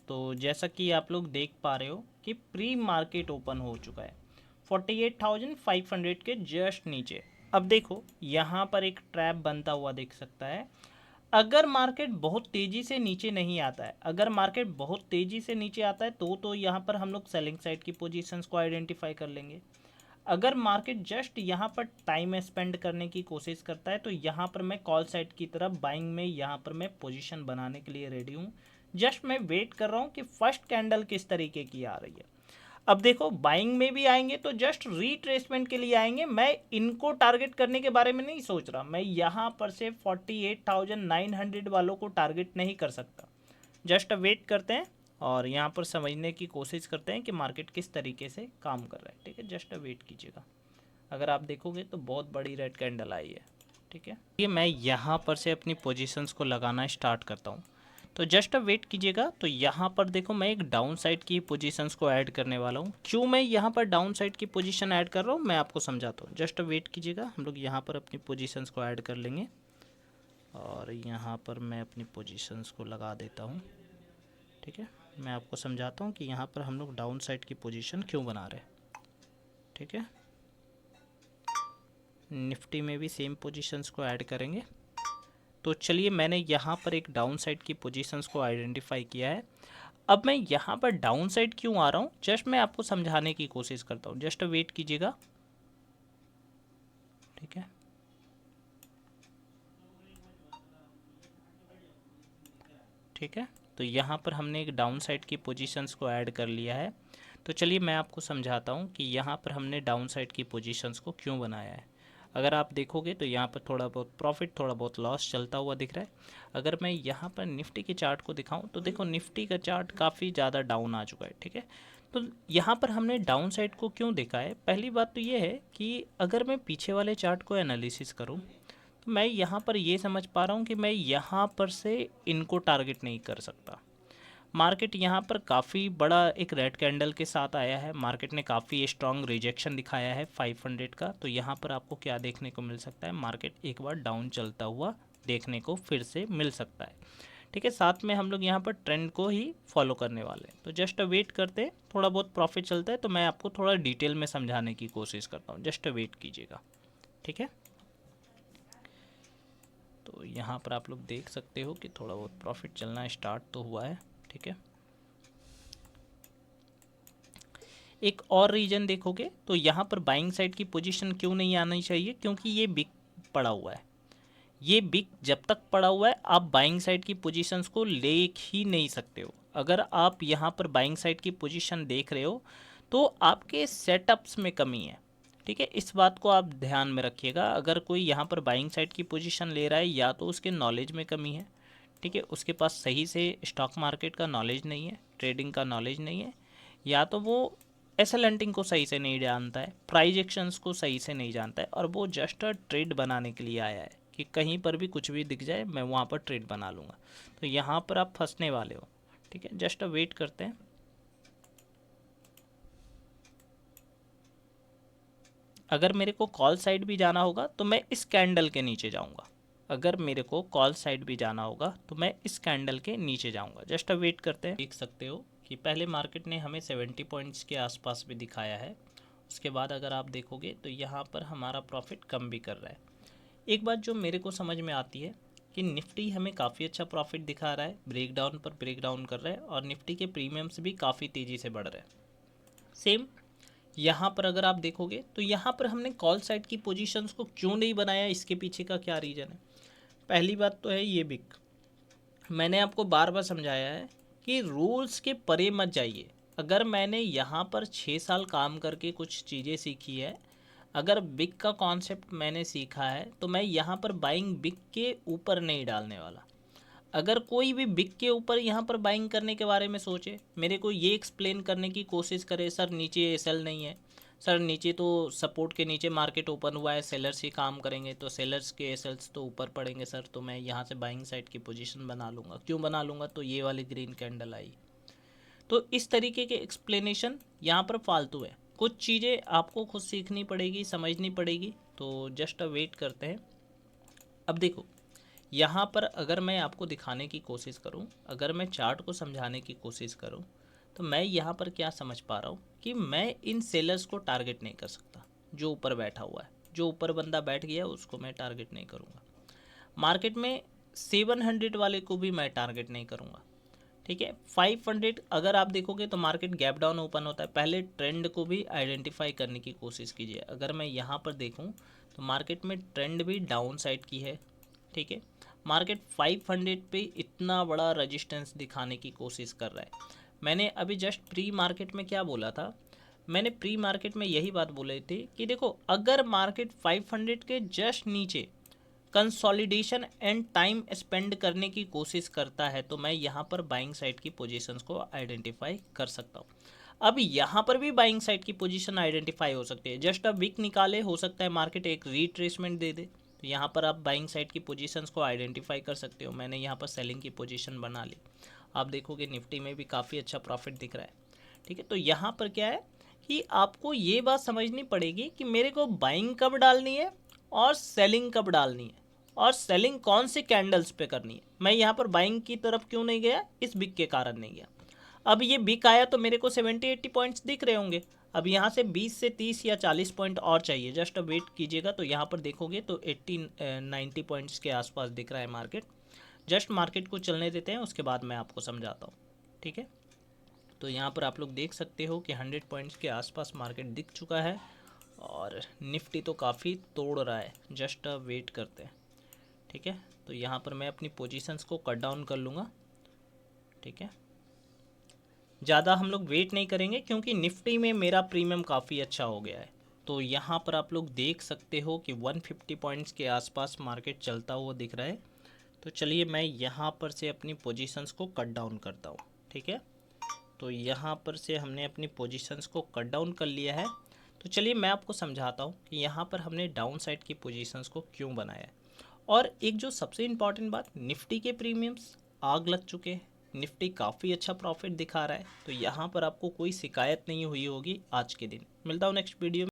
तो जैसा कि आप लोग देख पा रहे हो कि प्री मार्केट ओपन हो चुका है 48,500 के जस्ट नीचे। अब देखो यहाँ पर एक ट्रैप बनता हुआ दिख सकता है। अगर मार्केट बहुत तेज़ी से नीचे नहीं आता है, अगर मार्केट बहुत तेज़ी से नीचे आता है तो यहाँ पर हम लोग सेलिंग साइड की पोजीशंस को आइडेंटिफाई कर लेंगे। अगर मार्केट जस्ट यहाँ पर टाइम स्पेंड करने की कोशिश करता है तो यहाँ पर मैं कॉल साइड की तरफ बाइंग में यहाँ पर मैं पोजीशन बनाने के लिए रेडी हूँ। जस्ट मैं वेट कर रहा हूँ कि फर्स्ट कैंडल किस तरीके की आ रही है। अब देखो बाइंग में भी आएंगे तो जस्ट रीट्रेसमेंट के लिए आएंगे, मैं इनको टारगेट करने के बारे में नहीं सोच रहा। मैं यहाँ पर से 48,900 वालों को टारगेट नहीं कर सकता। जस्ट वेट करते हैं और यहाँ पर समझने की कोशिश करते हैं कि मार्केट किस तरीके से काम कर रहा है। ठीक है, जस्ट वेट कीजिएगा। अगर आप देखोगे तो बहुत बड़ी रेड कैंडल आई है। ठीक है, ये मैं यहाँ पर से अपनी पोजीशंस को लगाना स्टार्ट करता हूँ। तो जस्ट वेट कीजिएगा। तो यहाँ पर देखो मैं एक डाउन साइड की पोजीशंस को ऐड करने वाला हूँ। क्यों मैं यहाँ पर डाउन साइड की पोजीशन ऐड कर रहा हूँ मैं आपको समझाता हूँ। जस्ट वेट कीजिएगा, हम लोग यहाँ पर अपनी पोजीशंस को ऐड कर लेंगे और यहाँ पर मैं अपनी पोजीशंस को लगा देता हूँ। ठीक है, मैं आपको समझाता हूँ कि यहाँ पर हम लोग डाउन साइड की पोजीशन क्यों बना रहे हैं। ठीक है, निफ्टी में भी सेम पोजीशंस को ऐड करेंगे। तो चलिए मैंने यहाँ पर एक डाउन साइड की पोजीशंस को आइडेंटिफाई किया है। अब मैं यहाँ पर डाउन साइड क्यों आ रहा हूँ जस्ट मैं आपको समझाने की कोशिश करता हूँ। जस्ट वेट कीजिएगा। ठीक है, ठीक है, तो यहाँ पर हमने एक डाउन साइड की पोजीशंस को ऐड कर लिया है। तो चलिए मैं आपको समझाता हूँ कि यहाँ पर हमने डाउन साइड की पोजीशंस को क्यों बनाया है। अगर आप देखोगे तो यहाँ पर थोड़ा बहुत प्रॉफिट थोड़ा बहुत लॉस चलता हुआ दिख रहा है। अगर मैं यहाँ पर निफ्टी के चार्ट को दिखाऊं तो देखो निफ्टी का चार्ट काफ़ी ज़्यादा डाउन आ चुका है। ठीक है, तो यहाँ पर हमने डाउन साइड को क्यों देखा है। पहली बात तो ये है कि अगर मैं पीछे वाले चार्ट को एनालिसिस करूँ तो मैं यहाँ पर ये समझ पा रहा हूँ कि मैं यहाँ पर से इनको टारगेट नहीं कर सकता। मार्केट यहाँ पर काफ़ी बड़ा एक रेड कैंडल के साथ आया है। मार्केट ने काफ़ी स्ट्रॉन्ग रिजेक्शन दिखाया है 500 का। तो यहाँ पर आपको क्या देखने को मिल सकता है, मार्केट एक बार डाउन चलता हुआ देखने को फिर से मिल सकता है। ठीक है, साथ में हम लोग यहाँ पर ट्रेंड को ही फॉलो करने वाले हैं। तो जस्ट वेट करते हैं, थोड़ा बहुत प्रॉफिट चलता है तो मैं आपको थोड़ा डिटेल में समझाने की कोशिश करता हूँ। जस्ट वेट कीजिएगा। ठीक है, तो यहाँ पर आप लोग देख सकते हो कि थोड़ा बहुत प्रॉफिट चलना स्टार्ट तो हुआ है। ठीक है, एक और रीजन देखोगे तो यहाँ पर बाइंग साइड की पोजीशन क्यों नहीं आनी चाहिए, क्योंकि ये बिग पड़ा हुआ है। ये बिग जब तक पड़ा हुआ है आप बाइंग साइड की पोजीशंस को ले ही नहीं सकते हो। अगर आप यहाँ पर बाइंग साइड की पोजीशन देख रहे हो तो आपके सेटअप्स में कमी है। ठीक है, इस बात को आप ध्यान में रखिएगा। अगर कोई यहाँ पर बाइंग साइड की पोजीशन ले रहा है या तो उसके नॉलेज में कमी है। ठीक है, उसके पास सही से स्टॉक मार्केट का नॉलेज नहीं है, ट्रेडिंग का नॉलेज नहीं है, या तो वो एसएल को सही से नहीं जानता है, प्राइज एक्शंस को सही से नहीं जानता है और वो जस्ट ट्रेड बनाने के लिए आया है कि कहीं पर भी कुछ भी दिख जाए मैं वहाँ पर ट्रेड बना लूँगा। तो यहाँ पर आप फंसने वाले हो। ठीक है, जस्ट वेट करते हैं। अगर मेरे को कॉल साइड भी जाना होगा तो मैं इस कैंडल के नीचे जाऊँगा। अगर मेरे को कॉल साइड भी जाना होगा तो मैं इस कैंडल के नीचे जाऊँगा। जस्ट वेट करते हैं। देख सकते हो कि पहले मार्केट ने हमें 70 पॉइंट्स के आसपास भी दिखाया है। उसके बाद अगर आप देखोगे तो यहाँ पर हमारा प्रॉफिट कम भी कर रहा है। एक बात जो मेरे को समझ में आती है कि निफ्टी हमें काफ़ी अच्छा प्रॉफिट दिखा रहा है, ब्रेकडाउन पर ब्रेकडाउन कर रहा है और निफ्टी के प्रीमियम्स भी काफ़ी तेज़ी से बढ़ रहे हैं। सेम यहाँ पर अगर आप देखोगे तो यहाँ पर हमने कॉल साइड की पोजीशंस को क्यों नहीं बनाया, इसके पीछे का क्या रीज़न है। पहली बात तो है ये बिग, मैंने आपको बार बार समझाया है कि रूल्स के परे मत जाइए। अगर मैंने यहाँ पर 6 साल काम करके कुछ चीज़ें सीखी है, अगर बिग का कॉन्सेप्ट मैंने सीखा है तो मैं यहाँ पर बाइंग बिग के ऊपर नहीं डालने वाला। अगर कोई भी बिग के ऊपर यहाँ पर बाइंग करने के बारे में सोचे, मेरे को ये एक्सप्लेन करने की कोशिश करे सर नीचे एसएल नहीं है, सर नीचे तो सपोर्ट के नीचे मार्केट ओपन हुआ है, सेलर्स ही काम करेंगे तो सेलर्स के एसएल्स तो ऊपर पड़ेंगे सर, तो मैं यहाँ से बाइंग साइड की पोजीशन बना लूँगा। क्यों बना लूँगा, तो ये वाली ग्रीन कैंडल आई। तो इस तरीके के एक्सप्लेनेशन यहाँ पर फालतू है। कुछ चीज़ें आपको खुद सीखनी पड़ेगी, समझनी पड़ेगी। तो जस्ट वेट करते हैं। अब देखो यहाँ पर अगर मैं आपको दिखाने की कोशिश करूँ, अगर मैं चार्ट को समझाने की कोशिश करूँ, तो मैं यहाँ पर क्या समझ पा रहा हूँ कि मैं इन सेलर्स को टारगेट नहीं कर सकता जो ऊपर बैठा हुआ है। जो ऊपर बंदा बैठ गया उसको मैं टारगेट नहीं करूँगा। मार्केट में 700 वाले को भी मैं टारगेट नहीं करूँगा। ठीक है, 500 अगर आप देखोगे तो मार्केट गैप डाउन ओपन होता है। पहले ट्रेंड को भी आइडेंटिफाई करने की कोशिश कीजिए। अगर मैं यहाँ पर देखूँ तो मार्केट में ट्रेंड भी डाउन साइड की है। ठीक है, मार्केट 500 पे इतना बड़ा रेजिस्टेंस दिखाने की कोशिश कर रहा है। मैंने अभी जस्ट प्री मार्केट में क्या बोला था, मैंने प्री मार्केट में यही बात बोले थे कि देखो अगर मार्केट 500 के जस्ट नीचे कंसोलिडेशन एंड टाइम स्पेंड करने की कोशिश करता है तो मैं यहाँ पर बाइंग साइड की पोजीशंस को आइडेंटिफाई कर सकता हूँ। अब यहाँ पर भी बाइंग साइड की पोजीशन आइडेंटिफाई हो सकती है। जस्ट अब विक निकाले, हो सकता है मार्केट एक रीट्रेसमेंट दे दे, तो यहाँ पर आप बाइंग साइड की पोजीशंस को आइडेंटिफाई कर सकते हो। मैंने यहाँ पर सेलिंग की पोजीशन बना ली। आप देखोगे निफ्टी में भी काफ़ी अच्छा प्रॉफिट दिख रहा है। ठीक है, तो यहाँ पर क्या है कि आपको ये बात समझनी पड़ेगी कि मेरे को बाइंग कब डालनी है और सेलिंग कब डालनी है, और सेलिंग कौन से कैंडल्स पे करनी है। मैं यहाँ पर बाइंग की तरफ क्यों नहीं गया, इस बिग के कारण नहीं गया। अब ये बिग आया तो मेरे को 70-80 पॉइंट्स दिख रहे होंगे। अब यहाँ से 20 से 30 या 40 पॉइंट और चाहिए। जस्ट वेट कीजिएगा तो यहाँ पर देखोगे तो 80-90 पॉइंट्स के आसपास दिख रहा है मार्केट। जस्ट मार्केट को चलने देते हैं, उसके बाद मैं आपको समझाता हूँ। ठीक है, तो यहाँ पर आप लोग देख सकते हो कि 100 पॉइंट्स के आसपास मार्केट दिख चुका है और निफ्टी तो काफ़ी तोड़ रहा है। जस्ट वेट करते हैं। ठीक है, तो यहाँ पर मैं अपनी पोजीशंस को कट डाउन कर लूँगा। ठीक है, ज़्यादा हम लोग वेट नहीं करेंगे क्योंकि निफ्टी में मेरा प्रीमियम काफ़ी अच्छा हो गया है। तो यहाँ पर आप लोग देख सकते हो कि 150 पॉइंट्स के आसपास मार्केट चलता हुआ दिख रहा है। तो चलिए मैं यहाँ पर से अपनी पोजीशंस को कट डाउन करता हूँ। ठीक है, तो यहाँ पर से हमने अपनी पोजीशंस को कट डाउन कर लिया है। तो चलिए मैं आपको समझाता हूँ कि यहाँ पर हमने डाउन साइड की पोजीशंस को क्यों बनाया है। और एक जो सबसे इम्पॉर्टेंट बात, निफ्टी के प्रीमियम्स आग लग चुके हैं। निफ्टी काफ़ी अच्छा प्रॉफिट दिखा रहा है, तो यहाँ पर आपको कोई शिकायत नहीं हुई होगी आज के दिन। मिलता हूँ नेक्स्ट वीडियो में।